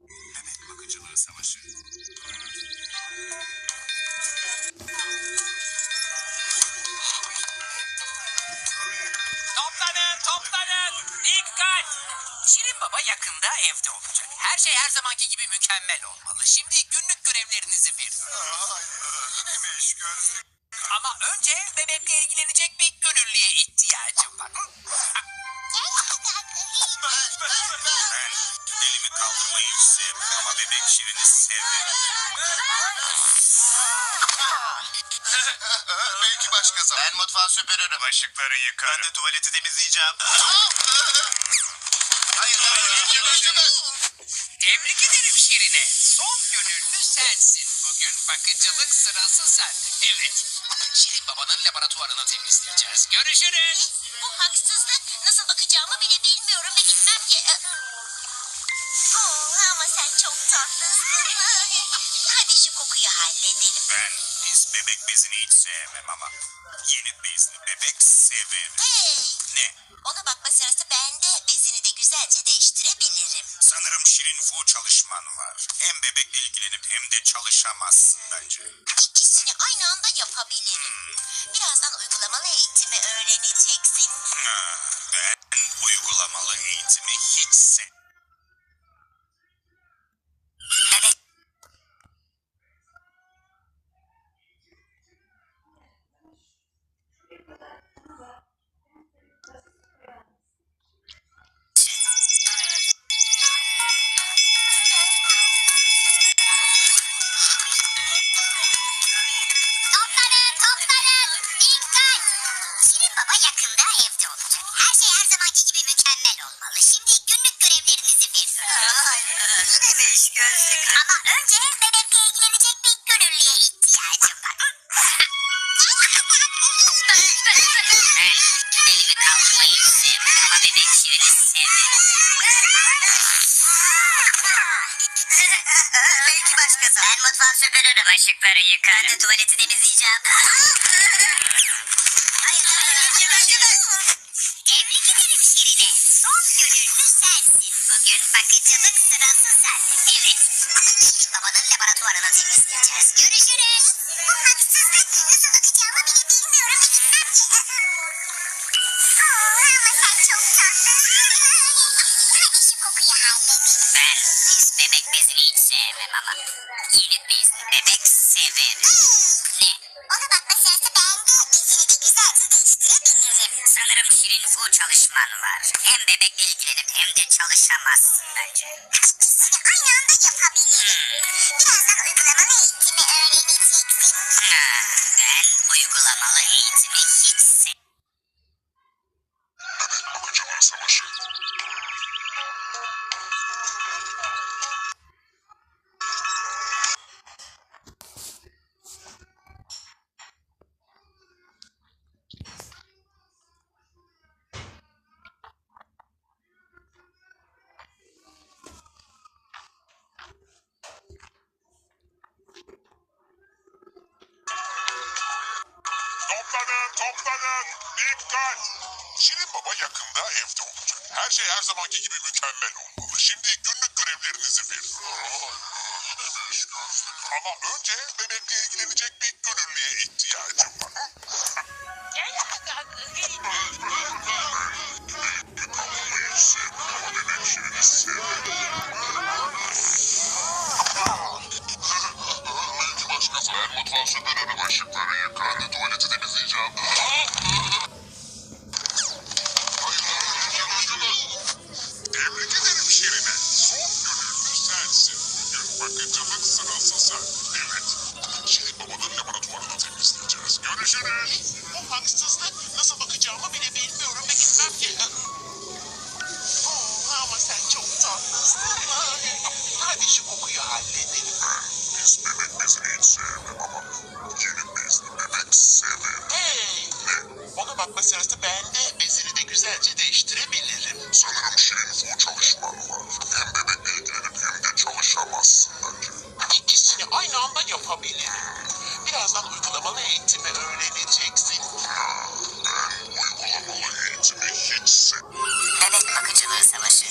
Bebek bakıcılığı savaşı. Toplanın, toplanın. Dikkat! Şirin Baba yakında evde olacak. Her şey her zamanki gibi mükemmel olmalı. Şimdi günlük görevlerinizi veriyorum. Yine mi iş gözlük? Ama önce bebekle ilgilenecek bir gönüllüye ihtiyacım var. Ben elimi kaldırmayı hiç sevmem ama bebek Şirin'i severim. Belki başka zaman. Ben mutfağı süpürürüm. Bulaşıkları yıkarım. Ben de tuvaleti temizleyeceğim. Hayır. Tebrik ederim Şirin'e. Son gönüllü sensin. Bugün bakıcılık sırası sende. Evet. Şirin Baba'nın laboratuvarını temizleyeceğiz. Görüşürüz. Bu haksızlık. Nasıl bakacağımı bile bilmiyorum ve gitmem ki. Ama sen çok tatlısın. Hadi şu kokuyu halledelim. Ben pis bebek bezini hiç sevmem ama yeni bezli bebek severim. Hey! Ne? Ona bakma sırası bende. Bezini de güzelce değiştirebilirim. Sanırım Şirin Fu çalışman var. Hem bebekle ilgilenip hem de çalışamazsın bence. İkisini aynı anda yapabilirim. Birazdan uygulamalı eğitimi öğreneceksin. Ben uygulamalı eğitimi hiç sevmem. Toplanın. Dikkat! Şirin Baba yakında evde olacak. Her şey her zamanki gibi mükemmel olmalı. Şimdi günlük görevlerinizi veriyorum. Yine mi iş gözlük? Ama önce bebekle ilgilenecek bir gönüllüye ihtiyacım var. Elimi kaldırmayı hiç sevmem ama bebek Şirin'i severim. Belki başka zaman. Ben mutfağı süpürürüm. Bulaşıkları yıkarım. Ben de tuvaleti temizleyeceğim. Tebrik ederim Şirin'e. Son gönüllü sensin. Bugün bakıcılık sırası sende. Evet. Şirin Baba'nın laboratuvarını temizleyeceğiz. Görüşürüz. Bu haksızlık. Nasıl bakacağımı bile bilmiyorum. Gitmem ki. Ama sen çok tatlısın. Hadi şu kokuyu halledelim. Ben pis bebek bezini hiç sevmem ama yeni bezli bebek severim. Ne? Ona bakma sırası bende. Bezini de güzelce değiştirebilirim. Sanırım Şirin Fu çalışman var. Hem bebekle ilgilenip hem de çalışamazsın bence. İkisini aynı anda yapabilirim. Birazdan uygulamalı eğitimi öğreneceksin. Ben uygulamalı eğitimi hiç sevmem. Bebek bakıcılığı savaşı. Toplanın. Dikkat! Şirin Baba yakında evde olacak. Her şey her zamanki gibi mükemmel olmalı. Şimdi günlük görevlerinizi veriyorum. Ama önce bebekle ilgilenecek bir gönüllüye ihtiyacım var. Kalmayı sevmem ama bebek Şirin'i severim. Belki başka zaman. Ben mutfağı süpürürüm, ışıkları yıkarım. Ben de tuvaleti temizleyeceğim. Tebrik ederim Şirin'e. Son gönüllü sensin. Bugün bakıcılık sırası sende. Evet. Şirin Baba'nın laboratuvarını temizleyeceğiz. Görüşürüz. Bu haksızlık. Nasıl bakacağımı bile bilmiyorum ve gitmem ki. Ama sen çok tatlısın. Hadi şu kokuyu halledelim. Biz bebek bezini hiç sevmem ama yeni bezli bebek severim. Hey! Ne? Ona bakma sırası bende. Bezini de güzelce değiştirebilirim. Sanırım Şirin Fu çalışman var. Hem bebekle ilgilenip hem de çalışamazsın bence. İkisini aynı anda yapabilirim. Birazdan uygulamalı eğitimi öğreneceksin. Ben uygulamalı eğitimi hiç sevmem. Bebek bakıcılığı savaşı.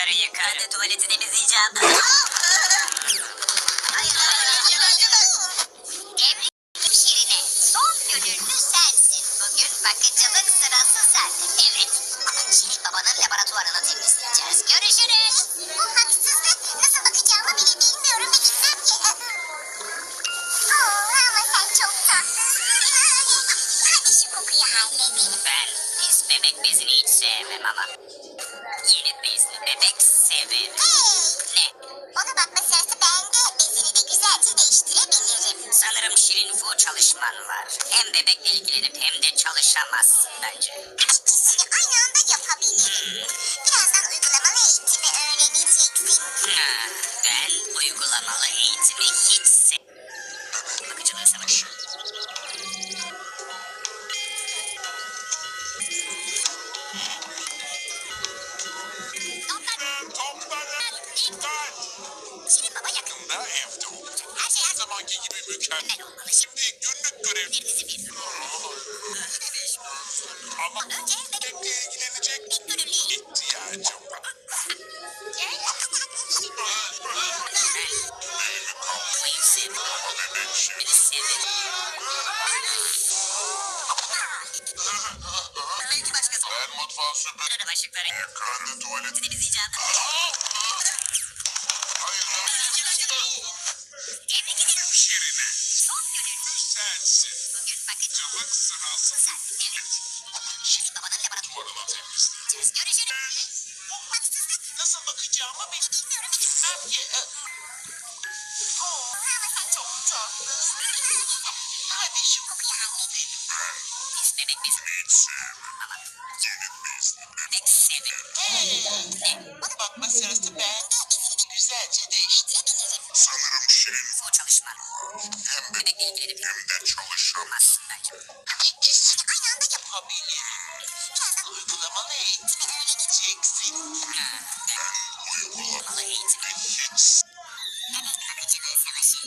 bulaşıkları yıkarım. Ben de tuvaleti temizleyeceğim. Tebrik Şirine. Son gönüllü sensin. Bugün bakıcılık sırası sende. Evet. Ama Şirin babanın laboratuvarını temizleyeceğiz. Görüşürüz. Bu haksızlık. Nasıl bakacağımı bile bilmiyorum ve bilmem ki. Ama sen çok tatlısın. Hadi şu kokuyu halledelim. Ben pis bebek bezini hiç sevmem ama yeni bezli bebek severim. Ne? Ona bakma sırası bende. Bezini de güzelce değiştirebilirim. Sanırım Şirin Fu çalışman var. Hem bebekle ilgilenip hem de çalışamazsın bence. İkisini aynı anda yapabilirim. Birazdan uygulamalı eğitimi öğreneceksin. Ben uygulamalı eğitimi hiç bakıcılığı savaşı. Toplanın. Dikkat. Şirin baba yakın. Yakında evde olacak. Her şey Her zamanki gibi mükemmel. olmalı. Şimdi günlük görev. Bir dizi bir. Ama Önce bebekle ilgilenecek bir gönüllüye. ihtiyacım var. Bayım severim. Bebek şey. Beni severim. Belki başkası. Ben mutfağı süpür. Bulaşıkları Yıkandı tuvaleti. Temizleyeceğim. Hayır. Tebrik ederim. Şirine. Son gönüllü. Sensin. Bugün bakıcılık Cılık sırası. sende. Evet. Şirin babanın laboratuvarını Duvarını temizleyeceğiz. görüşürüz. Bu haksızlık. Nasıl bakacağımı Bilmiyorum. bilmem ki. Ama sen çok tatlısın. Hadi şu Kokuyu halledelim. pis bebek bezini hiç sevmem. Ama yeni bezli bebek severim. Ne? Ona bakma sırası ben. bezini Güzelce değiştirebilirim. Sanırım Şirin Fu çalışman var. hem Bebekle ilgilenip hem de çalışamaz. yapamazsın bence. ikisini aynı anda Yapabilirim. Birazdan Uygulamalı eğitimi öğreneceksin. Ben uygulamalı eğitimi Hiç bebek bakıcılığı savaşı.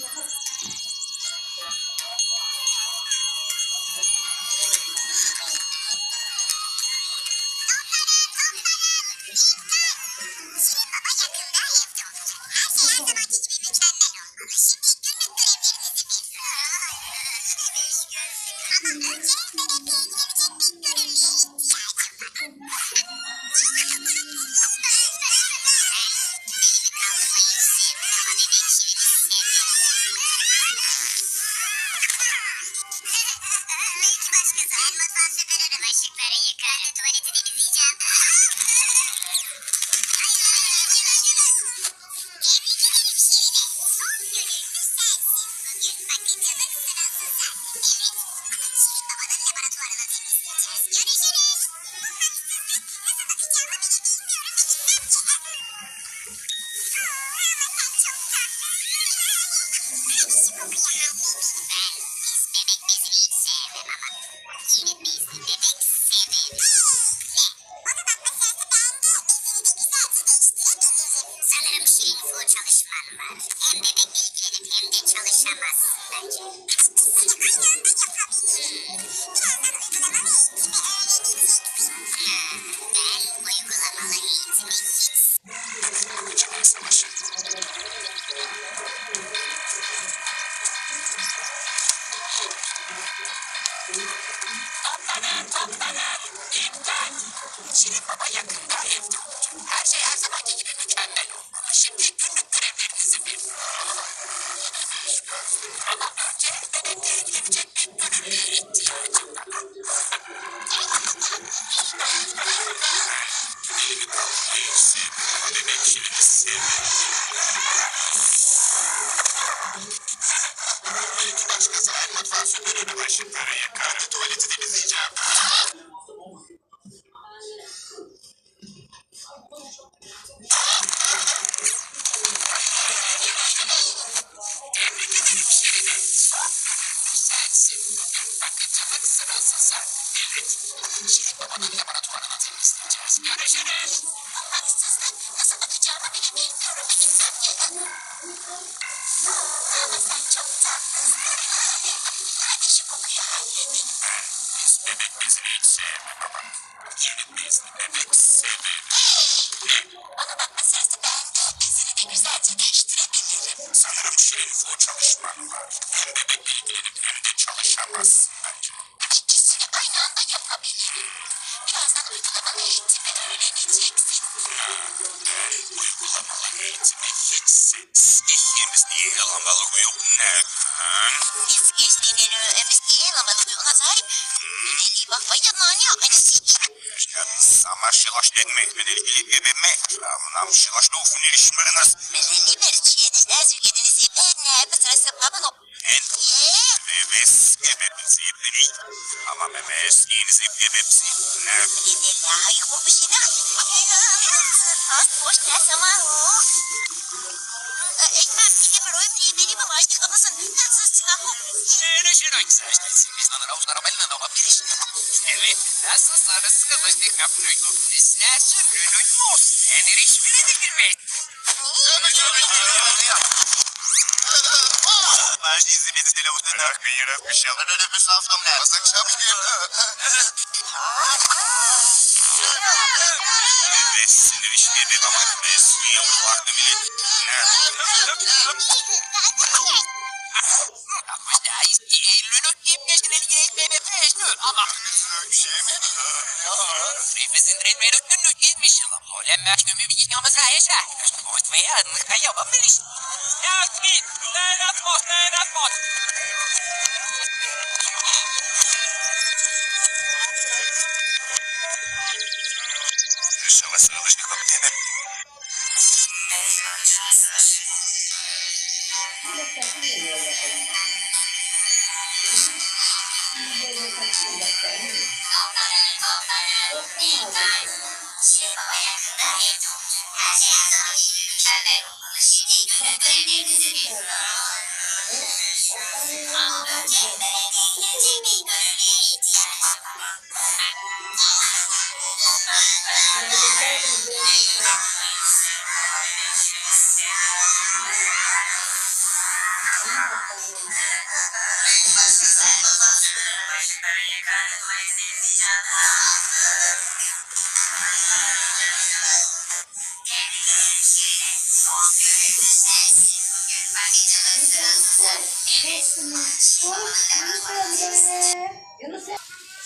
Şirin baba yakında evde olacak. Her şey her zamanki gibi mükemmel olmalı. Şimdi günlük görevlerinizi Ama önce bebekle ilgilenecek bir gönüllüye ihtiyacım Belki başkası. Ben mutfağı süpürürüm. Bulaşıkları yıkarım. Tuvaleti temizleyeceğim. Tebrik ederim Şirine. Son gönüllü sensin. Bugün bakıcılık sırası sende. Evet. Şirin babanın laboratuvarını temizleyeceğiz. Görüşürüz. Bu haksızlık. Nasıl bakacağımı bile bilmiyorum. Ama sen çok tatlısın. Hadi şu kokuyu halledelim. Ben pis bebek bezini hiç sevmem ama yeni bezli bebek severim. Ne? Ona bakma sırası bende. Bezini de güzelce değiştirebilirim. Sanırım Şirin Fu çalışman var. Hem bebekle ilgilenip hem de çalışamazsın bence. İkisini aynı anda yapabilirim. Birazdan uygulamalı eğitimi öğreneceksin. Ben uygulamalı eğitimi hiç bakıcılık savaşı. Dikkat. Şirin baba yakında evde olacak. Her şey her zamanki gibi mükemmel olmalı. Şimdi günlük görevlerinizi bilin. Ama önce bebekle ilgilenecek bir gönüllüye ihtiyacım var. Bebek Şirin'i belki başkası ben mutfağı süpürürüm. Bulaşıkları yıkarım. Tuvaleti temizleyeceğim. Tebrik ederim Şirin'e. Son gönüllü sensin. Bugün bakıcılık sırası sende. Evet. Şirin babanın laboratuvarını temizleyeceğiz. Görüşürüz. Bu haksızlık. Nasıl bakacağımı bile bilmiyorum. Bilsem ki. Ama sen çok tatlısın. Hadi şu kokuyu halledelim. Ben pis bebek bezini hiç sevmem ama yeni bezli bebek severim. Ona bakma sayılmaz bence. İkisini aynı anda yapabilirim. Birazdan uygulamalı eğitimi öğreneceksin. Uygulamalı eğitimi hiç sevmez. İkimiz niye yalamalı yok neden? Biz gençliğleri eğlamalı ona sahip. Melih bak bayanlarına aynısı. Сама шилаш дедме, медели ебеме, нам шилаш до фуниришмернас. Melih merçiyedi ezükedinizi ben bir sırası babın o. En bebes ebepsi yepleri. Ama memes yenizi ebepsi. Ne? İlahi bu bir şey ne? Az boş ne zaman o? Ekmek bir royum beni mi başlık amasın? Hırsız silahı. Şirin güzelsin. Biz lan ravuzlara balina da olabilir. Evet, nasıl sarı sıkılmıştık kaplıydı. Bizler sürülük olsun. Nedir hiçbiri de girmek. Каждый из зрителей вот это охуенно пищал. Это написал в том, Ve sinir işleri ama mesleğe kulaklı bile. Lülük gibi geçtiğini gerekmeye peşnur ama. Nefesin diretmeye döktünlük gitmiş yıla. Olem meknümü bir yıkamız rayışa. Boş veya adını kayababilir. Yakın, stand up. Решила срывочник обтена.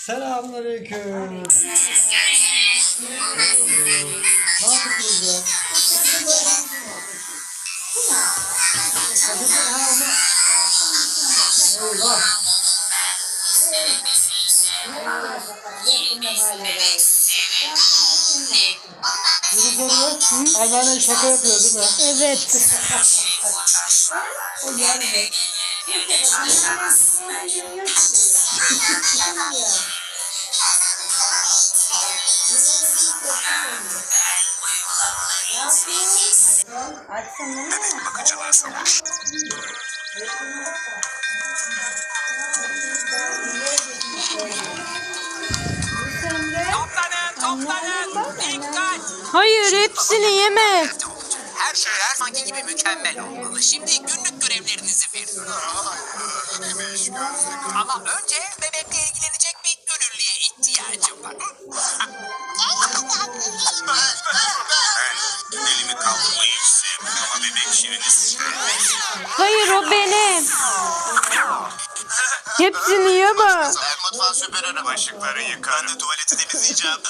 Selamünaleyküm. Ne yapıyorsunuz? Eyvah. Yunus'u anneannen şaka yapıyor değil mi? Evet. O yani. Bebek bakıcılığı savaş. Toplanın. Dikkat. Hayır, hepsini yeme. Her şey her zamanki gibi mükemmel olmalı. Şimdi günlük görevlerinizi veriyorum. Ama önce bebekle ilgilenecek bir gönüllüye ihtiyacım var. Ben elimi kaldırmayı hiç sevmem ama bebek şirini sevmez. Hayır, o benim. Hepsini yeme. Ben mutfağı süpürürüm. Bulaşıkları yıkarım. Ben de tuvaleti temizleyeceğim.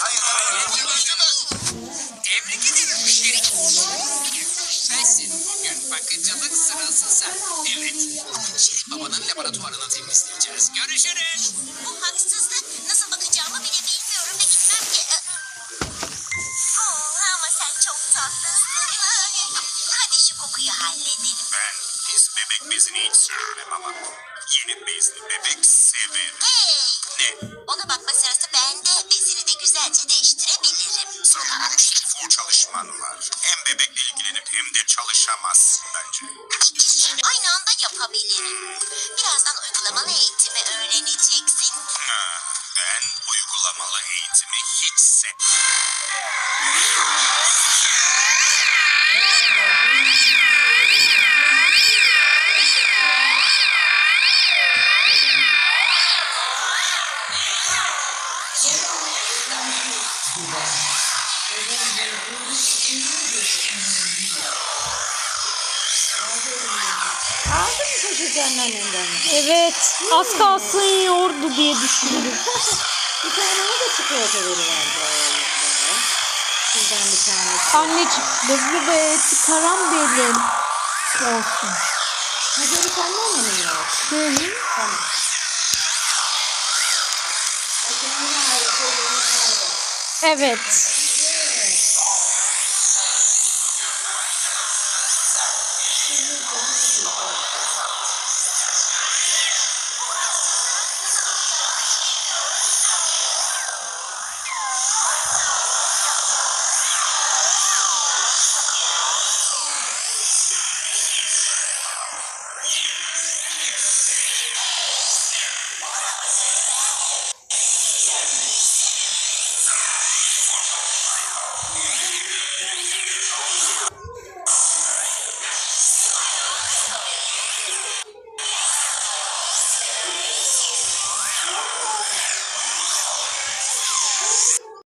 Hayır. Tebrik ederim müşteri. Sensin. Bugün bakıcılık sırası sen. Evet. Şirin babanın laboratuvarını temizleyeceğiz. Görüşürüz. Bu haksızlık. Nasıl bakacağımı bile bilmiyorum ve gitmem ki. Ama sen çok tatlısın. Hadi şu kokuyu halledelim. Ben pis bebek bezini hiç sevmem ama yeni bezli bebek severim. Hey! Ne? Ona bakma sırası bende. Bezini de güzelce değiştirebilirim. Sanırım işte çalışman var. Hem bebekle ilgilenip hem de çalışamazsın bence. İkisini aynı anda yapabilirim. Birazdan uygulamalı eğitimi öğreneceksin. Ben uygulamalı eğitimi hiç sevmem. aldın mı çocuğun annenden? Evet. Az kalsın yiyordu diye düşündüm. Bir tane de çikolata veriverdi. Sizden bir tane. Anneciğim bezli be çıkaran benim. Olsun. Hazırı senden mi yiyor? Hı hı. Tamam. Evet.